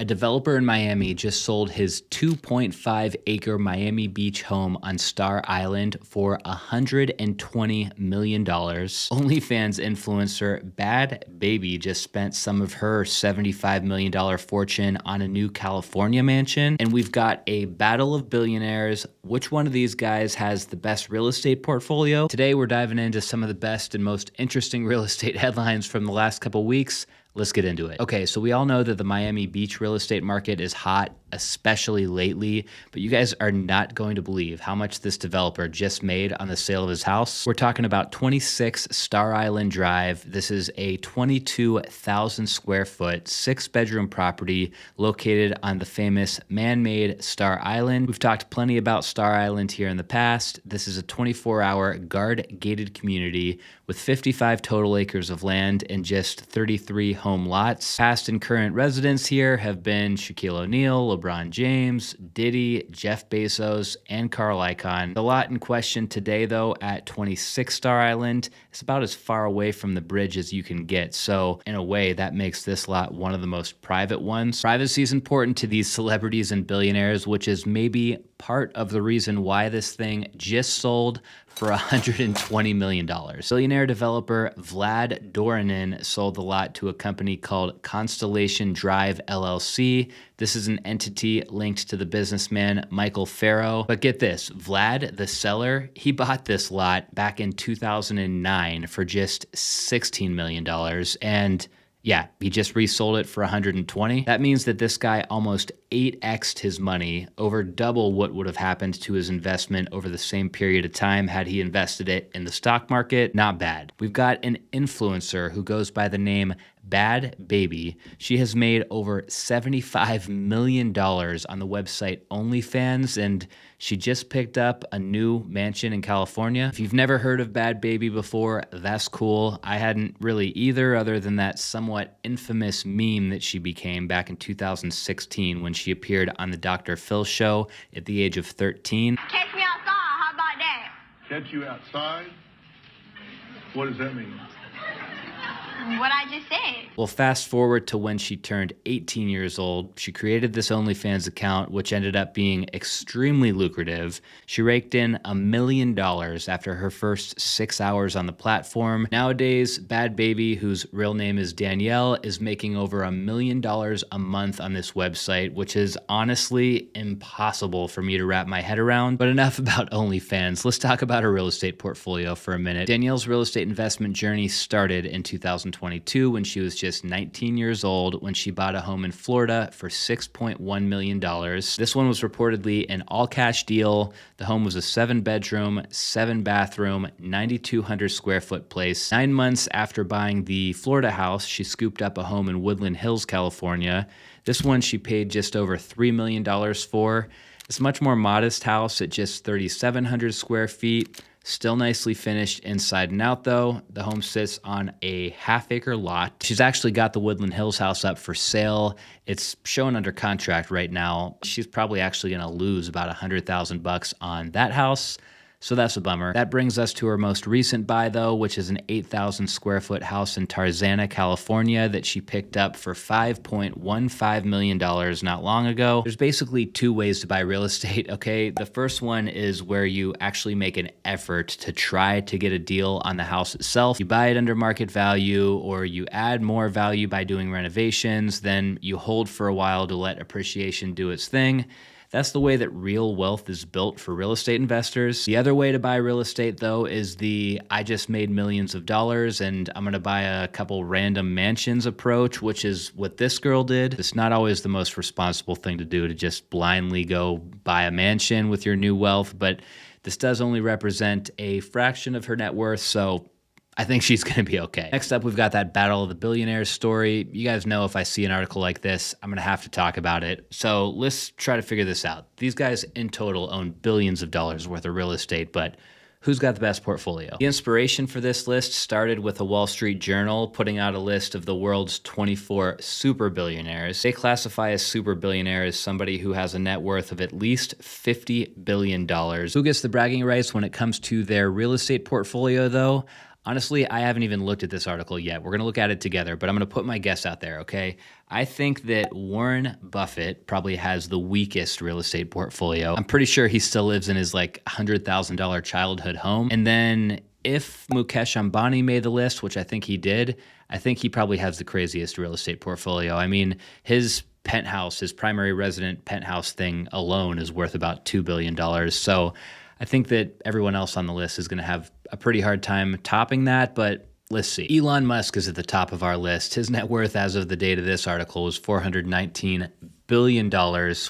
A developer in Miami just sold his 2.5-acre Miami Beach home on Star Island for $120 million. OnlyFans influencer Bhad Bhabie just spent some of her $75 million fortune on a new California mansion. And we've got a battle of billionaires. Which one of these guys has the best real estate portfolio? Today, we're diving into some of the best and most interesting real estate headlines from the last couple weeks. Let's get into it. Okay, so we all know that the Miami Beach real estate market is hot, especially lately, but you guys are not going to believe how much this developer just made on the sale of his house. We're talking about 26 Star Island Drive. This is a 22,000 square foot, 6-bedroom property located on the famous man-made Star Island. We've talked plenty about Star Island here in the past. This is a 24-hour guard-gated community with 55 total acres of land and just 33 home lots. Past and current residents here have been Shaquille O'Neal, LeBron James, Diddy, Jeff Bezos, and Carl Icahn. The lot in question today, though, at 26 Star Island, is about as far away from the bridge as you can get. So in a way, that makes this lot one of the most private ones. Privacy is important to these celebrities and billionaires, which is maybe part of the reason why this thing just sold for $120 million. Billionaire developer Bhad Bhabie sold the lot to a company called Constellation Drive LLC. This is an entity linked to the businessman Michael Farrow. But get this, Vlad, the seller, he bought this lot back in 2009 for just $16 million. And yeah, he just resold it for 120. That means that this guy almost 8x'd his money, over double what would have happened to his investment over the same period of time had he invested it in the stock market. Not bad. We've got an influencer who goes by the name Bhad Bhabie. She has made over $75 million on the website OnlyFans, and she just picked up a new mansion in California. If you've never heard of Bhad Bhabie before, that's cool. I hadn't really either, other than that somewhat infamous meme that she became back in 2016 when she appeared on the Dr. Phil show at the age of 13. Catch me outside, how about that? Catch you outside? What does that mean? What I just said. Well, fast forward to when she turned 18 years old. She created this OnlyFans account, which ended up being extremely lucrative. She raked in $1 million after her first 6 hours on the platform. Nowadays, Bhad Bhabie, whose real name is Danielle, is making over $1 million a month on this website, which is honestly impossible for me to wrap my head around. But enough about OnlyFans. Let's talk about her real estate portfolio for a minute. Danielle's real estate investment journey started in 2022 when she was just 19 years old, when she bought a home in Florida for $6.1 million. This one was reportedly an all-cash deal. The home was a 7-bedroom, 7-bathroom, 9,200 square foot place. 9 months after buying the Florida house, she scooped up a home in Woodland Hills, California. This one she paid just over $3 million for. It's a much more modest house at just 3,700 square feet. Still nicely finished inside and out, though. The home sits on a half-acre lot. She's actually got the Woodland Hills house up for sale. It's shown under contract right now. She's probably actually going to lose about $100,000 on that house. So that's a bummer. That brings us to her most recent buy, though, which is an 8,000 square foot house in Tarzana, California that she picked up for $5.15 million not long ago. There's basically 2 ways to buy real estate, okay? The first one is where you actually make an effort to try to get a deal on the house itself. You buy it under market value, or you add more value by doing renovations, then you hold for a while to let appreciation do its thing. That's the way that real wealth is built for real estate investors. The other way to buy real estate, though, is the I just made millions of dollars and I'm going to buy a couple random mansions approach, which is what this girl did. It's not always the most responsible thing to do, to just blindly go buy a mansion with your new wealth, but this does only represent a fraction of her net worth, so I think she's going to be okay. Next up, we've got that battle of the billionaires story. You guys know if I see an article like this, I'm going to have to talk about it. So let's try to figure this out. These guys in total own billions of dollars worth of real estate, but who's got the best portfolio? The inspiration for this list started with a Wall Street Journal putting out a list of the world's 24 super billionaires. They classify a super billionaire as somebody who has a net worth of at least $50 billion. Who gets the bragging rights when it comes to their real estate portfolio, though? Honestly, I haven't even looked at this article yet. We're going to look at it together, but I'm going to put my guess out there, okay? I think that Warren Buffett probably has the weakest real estate portfolio. I'm pretty sure he still lives in his like $100,000 childhood home. And then if Mukesh Ambani made the list, which I think he did, I think he probably has the craziest real estate portfolio. I mean, his penthouse, his primary resident penthouse thing alone is worth about $2 billion. So I think that everyone else on the list is going to have a pretty hard time topping that, but let's see. Elon Musk is at the top of our list. His net worth as of the date of this article is $419 billion,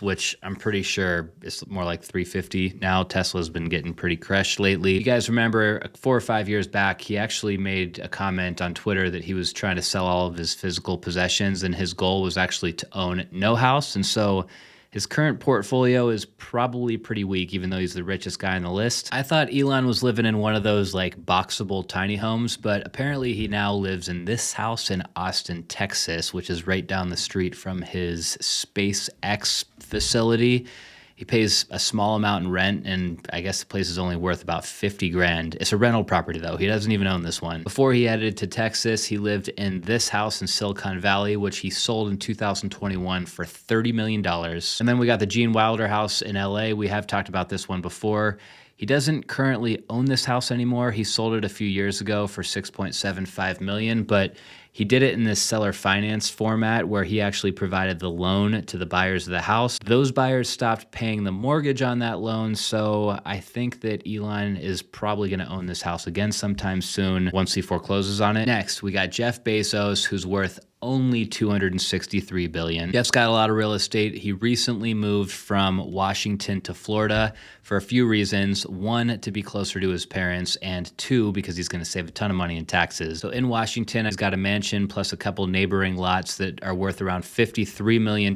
which I'm pretty sure is more like 350 now. Tesla's been getting pretty crushed lately. You guys remember 4 or 5 years back, he actually made a comment on Twitter that he was trying to sell all of his physical possessions, and his goal was actually to own no house. And so his current portfolio is probably pretty weak, even though he's the richest guy on the list. I thought Elon was living in one of those like boxable tiny homes, but apparently he now lives in this house in Austin, Texas, which is right down the street from his SpaceX facility. He pays a small amount in rent, and I guess the place is only worth about 50 grand. It's a rental property though. He doesn't even own this one. Before he headed to Texas, he lived in this house in Silicon Valley, which he sold in 2021 for $30 million. And then we got the Gene Wilder house in LA. We have talked about this one before. He doesn't currently own this house anymore. He sold it a few years ago for $6.75 million, but he did it in this seller finance format where he actually provided the loan to the buyers of the house. Those buyers stopped paying the mortgage on that loan, so I think that Elon is probably going to own this house again sometime soon once he forecloses on it. Next, we got Jeff Bezos, who's worth only $263 billion. Jeff's got a lot of real estate. He recently moved from Washington to Florida for a few reasons. One, to be closer to his parents, and two, because he's going to save a ton of money in taxes. So in Washington, he's got a mansion plus a couple neighboring lots that are worth around $53 million,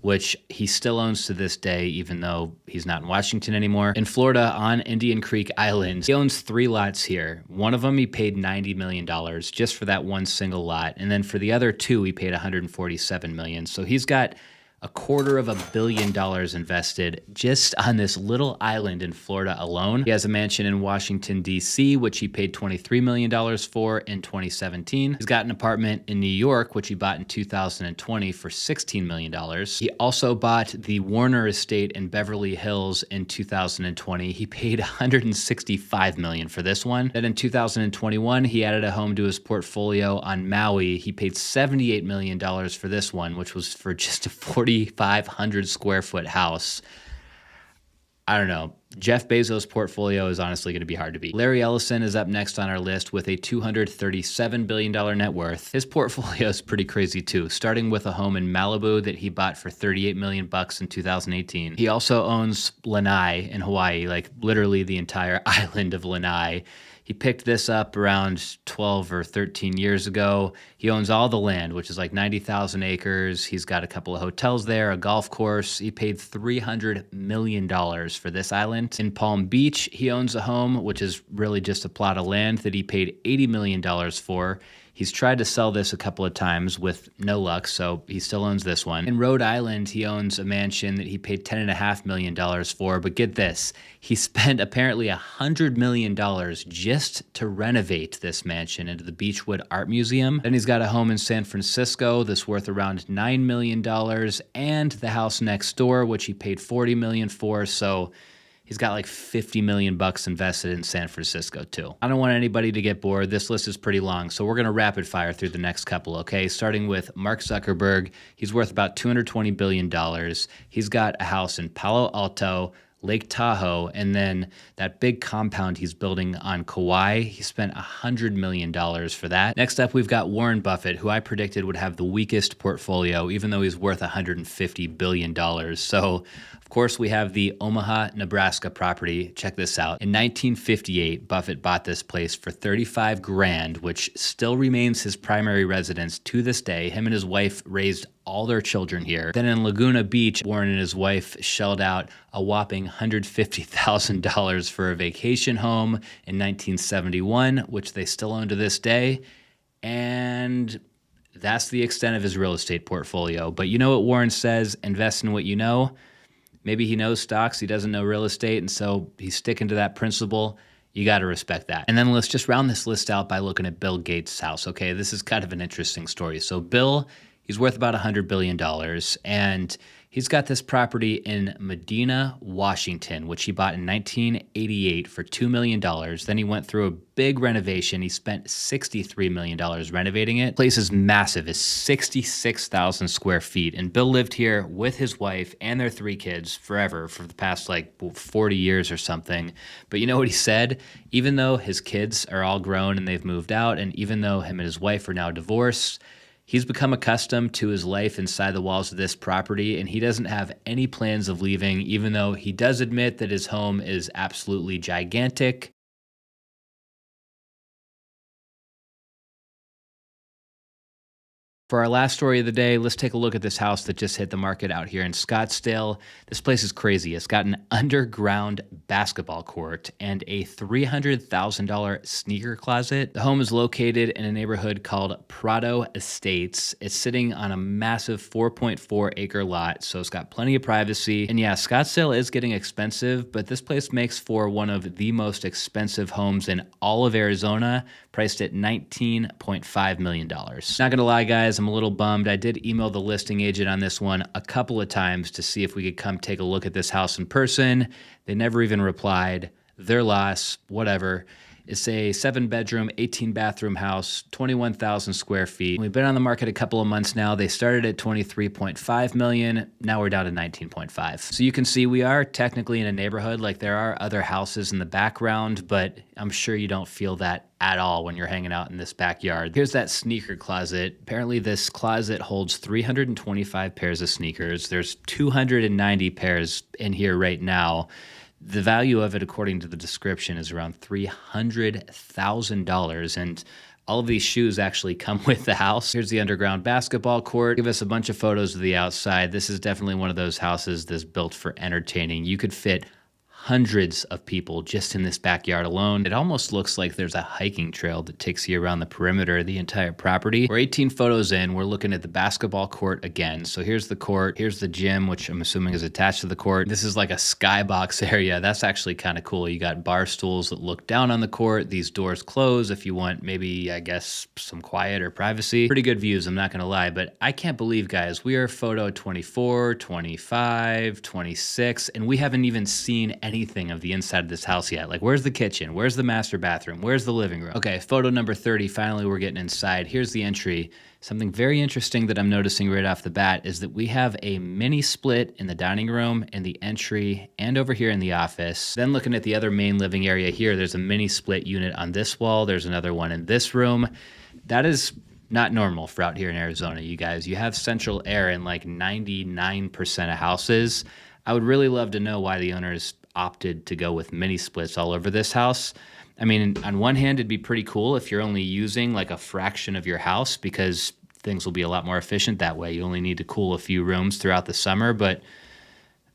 which he still owns to this day, even though he's not in Washington anymore. In Florida, on Indian Creek Island, he owns 3 lots here. One of them he paid $90 million just for that one single lot. And then for the other 2, he paid $147 million. So he's got $250 million invested just on this little island in Florida alone. He has a mansion in Washington, D.C., which he paid $23 million for in 2017. He's got an apartment in New York, which he bought in 2020 for $16 million. He also bought the Warner estate in Beverly Hills in 2020. He paid $165 million for this one. Then in 2021, he added a home to his portfolio on Maui. He paid $78 million for this one, which was for just a 4,500 square foot house. I don't know. Jeff Bezos' portfolio is honestly going to be hard to beat. Larry Ellison is up next on our list with a $237 billion net worth. His portfolio is pretty crazy too, starting with a home in Malibu that he bought for $38 million in 2018. He also owns Lanai in Hawaii, like literally the entire island of Lanai. He picked this up around 12 or 13 years ago. He owns all the land, which is like 90,000 acres. He's got a couple of hotels there, a golf course. He paid $300 million for this island. In Palm Beach, he owns a home, which is really just a plot of land that he paid $80 million for. He's tried to sell this a couple of times with no luck, so he still owns this one. In Rhode Island, he owns a mansion that he paid $10.5 million for, but get this, he spent apparently $100 million just to renovate this mansion into the Beechwood Art Museum. Then he's got a home in San Francisco that's worth around $9 million, and the house next door, which he paid $40 million for, so he's got like $50 million invested in San Francisco too. I don't want anybody to get bored. This list is pretty long, so we're going to rapid fire through the next couple, okay? Starting with Mark Zuckerberg. He's worth about $220 billion. He's got a house in Palo Alto, Lake Tahoe, and then that big compound he's building on Kauai. He spent $100 million for that. Next up, we've got Warren Buffett, who I predicted would have the weakest portfolio, even though he's worth $150 billion. So, of course, we have the Omaha, Nebraska property. Check this out. In 1958, Buffett bought this place for 35 grand, which still remains his primary residence to this day. Him and his wife raised all their children here. Then in Laguna Beach, Warren and his wife shelled out a whopping $150,000 for a vacation home in 1971, which they still own to this day. And that's the extent of his real estate portfolio. But you know what Warren says, invest in what you know. Maybe he knows stocks, he doesn't know real estate, and so he's sticking to that principle. You got to respect that. And then let's just round this list out by looking at Bill Gates' house. Okay, this is kind of an interesting story. So Bill, he's worth about $100 billion, and he's got this property in Medina, Washington, which he bought in 1988 for $2 million. Then he went through a big renovation. He spent $63 million renovating it. The place is massive. It's 66,000 square feet. And Bill lived here with his wife and their 3 kids forever for the past like 40 years or something. But you know what he said? Even though his kids are all grown and they've moved out, and even though him and his wife are now divorced, he's become accustomed to his life inside the walls of this property, and he doesn't have any plans of leaving, even though he does admit that his home is absolutely gigantic. For our last story of the day, let's take a look at this house that just hit the market out here in Scottsdale. This place is crazy. It's got an underground basketball court and a $300,000 sneaker closet. The home is located in a neighborhood called Prado Estates. It's sitting on a massive 4.4 acre lot, so it's got plenty of privacy. And yeah, Scottsdale is getting expensive, but this place makes for one of the most expensive homes in all of Arizona, priced at $19.5 million. Not gonna lie, guys, I'm a little bummed. I did email the listing agent on this one a couple of times to see if we could come take a look at this house in person. They never even replied. Their loss, whatever. It's a 7-bedroom, 18-bathroom house, 21,000 square feet. We've been on the market a couple of months now. They started at $23.5 million. Now we're down to $19.5. So you can see we are technically in a neighborhood. Like, there are other houses in the background, but I'm sure you don't feel that at all when you're hanging out in this backyard. Here's that sneaker closet. Apparently this closet holds 325 pairs of sneakers. There's 290 pairs in here right now. The value of it, according to the description, is around $300,000, and all of these shoes actually come with the house. Here's the underground basketball court. Give us a bunch of photos of the outside. This is definitely one of those houses that's built for entertaining. You could fit hundreds of people just in this backyard alone. It almost looks like there's a hiking trail that takes you around the perimeter of the entire property. We're 18 photos in. We're looking at the basketball court again. So here's the court. Here's the gym, which I'm assuming is attached to the court. This is like a skybox area. That's actually kind of cool. You got bar stools that look down on the court. These doors close if you want maybe, I guess, some quiet or privacy. Pretty good views, I'm not gonna lie, but I can't believe, guys, we are photo 24, 25, 26, and we haven't even seen anything of the inside of this house yet. Like, where's the kitchen? Where's the master bathroom? Where's the living room? Okay, photo number 30. Finally, we're getting inside. Here's the entry. Something very interesting that I'm noticing right off the bat is that we have a mini split in the dining room, in the entry, and over here in the office. Then looking at the other main living area here, there's a mini split unit on this wall. There's another one in this room. That is not normal for out here in Arizona, you guys. You have central air in like 99% of houses. I would really love to know why the owners opted to go with mini splits all over this house. I mean, on one hand, it'd be pretty cool if you're only using like a fraction of your house, because things will be a lot more efficient that way. You only need to cool a few rooms throughout the summer, but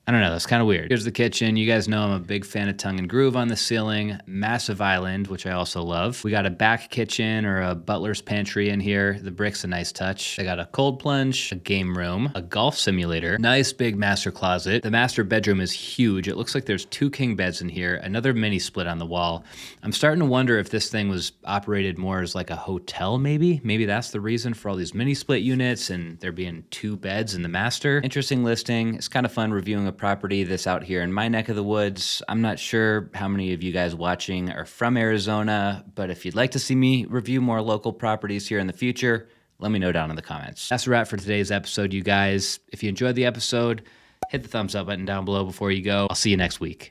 I don't know, that's kind of weird. Here's the kitchen. You guys know I'm a big fan of tongue and groove on the ceiling. Massive island, which I also love. We got a back kitchen or a butler's pantry in here. The brick's a nice touch. They got a cold plunge, a game room, a golf simulator, nice big master closet. The master bedroom is huge. It looks like there's 2 king beds in here, another mini split on the wall. I'm starting to wonder if this thing was operated more as like a hotel, maybe. Maybe that's the reason for all these mini split units and there being 2 beds in the master. Interesting listing. It's kind of fun reviewing a property that's out here in my neck of the woods. I'm not sure how many of you guys watching are from Arizona, but if you'd like to see me review more local properties here in the future, let me know down in the comments. That's a wrap for today's episode, you guys. If you enjoyed the episode, hit the thumbs up button down below before you go. I'll see you next week.